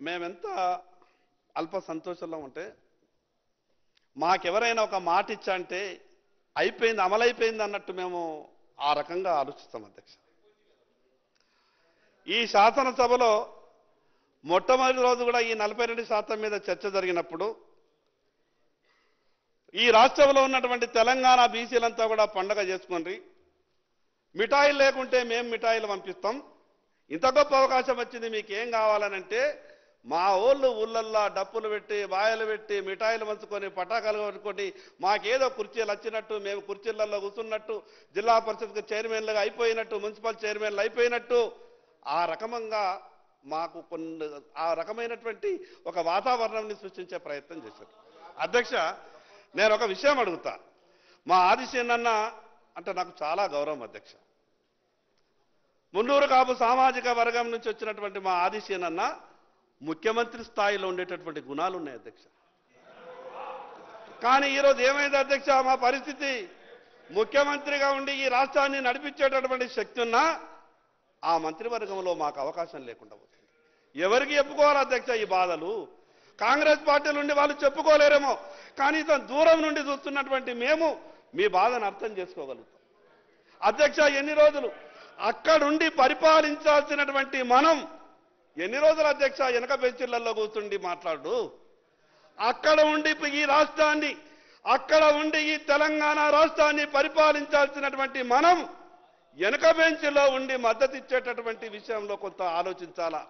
మేమెంత అల్ప సంతోషంలో ఉంటే మాకెవరైనా ఒక మాట ఇచ్చా అంటే అయిపోయింది, అమలైపోయింది అన్నట్టు మేము ఆ రకంగా ఆలోచిస్తాం అధ్యక్ష. ఈ శాసనసభలో మొట్టమొదటి రోజు కూడా ఈ 42% మీద చర్చ జరిగినప్పుడు ఈ రాష్ట్రంలో ఉన్నటువంటి తెలంగాణ బీసీలంతా కూడా పండగ చేసుకుని మిఠాయిలు లేకుంటే మేము మిఠాయిలు పంపిస్తాం, ఇంత గొప్ప అవకాశం వచ్చింది మీకు ఏం కావాలనంటే మా ఊళ్ళల్లో డప్పులు పెట్టి బాయలు పెట్టి మిఠాయిలు పంచుకొని పటాకాలు కొనుక్కొని మాకేదో కుర్చీలు వచ్చినట్టు మేము కుర్చీలలో కూర్చున్నట్టు జిల్లా పరిషత్కు చైర్మన్లుగా అయిపోయినట్టు మున్సిపల్ చైర్మన్లు అయిపోయినట్టు ఆ రకంగా మాకు ఆ రకమైనటువంటి ఒక వాతావరణాన్ని సృష్టించే ప్రయత్నం చేశారు. అధ్యక్ష, నేను ఒక విషయం అడుగుతా. మా ఆదిశేనన్న అంటే నాకు చాలా గౌరవం అధ్యక్ష. మున్నూరు కాపు సామాజిక వర్గం నుంచి వచ్చినటువంటి మా ఆదిశేనన్న ముఖ్యమంత్రి స్థాయిలో ఉండేటటువంటి గుణాలు ఉన్నాయి అధ్యక్ష. కానీ ఈరోజు ఏమైంది అధ్యక్ష, మా పరిస్థితి ముఖ్యమంత్రిగా ఉండి ఈ రాష్ట్రాన్ని నడిపించేటటువంటి శక్తి ఉన్నా ఆ మంత్రివర్గంలో మాకు అవకాశం లేకుండా పోతుంది. ఎవరికి చెప్పుకోవాలి అధ్యక్ష ఈ బాధలు? కాంగ్రెస్ పార్టీ నుండి వాళ్ళు చెప్పుకోలేరేమో, కనీసం దూరం నుండి చూస్తున్నటువంటి మేము మీ బాధను అర్థం చేసుకోగలుగుతాం. అధ్యక్ష, ఎన్ని రోజులు అక్కడుండి పరిపాలించాల్సినటువంటి మనం ఎన్ని రోజులు అధ్యక్ష వెనక బెంచీలలో కూర్చుండి మాట్లాడు? అక్కడ ఉండి ఈ రాష్ట్రాన్ని, అక్కడ ఉండి ఈ తెలంగాణ రాష్ట్రాన్ని పరిపాలించాల్సినటువంటి మనం వెనక బెంచ్లో ఉండి మద్దతు ఇచ్చేటటువంటి విషయంలో కొంత ఆలోచించాలా.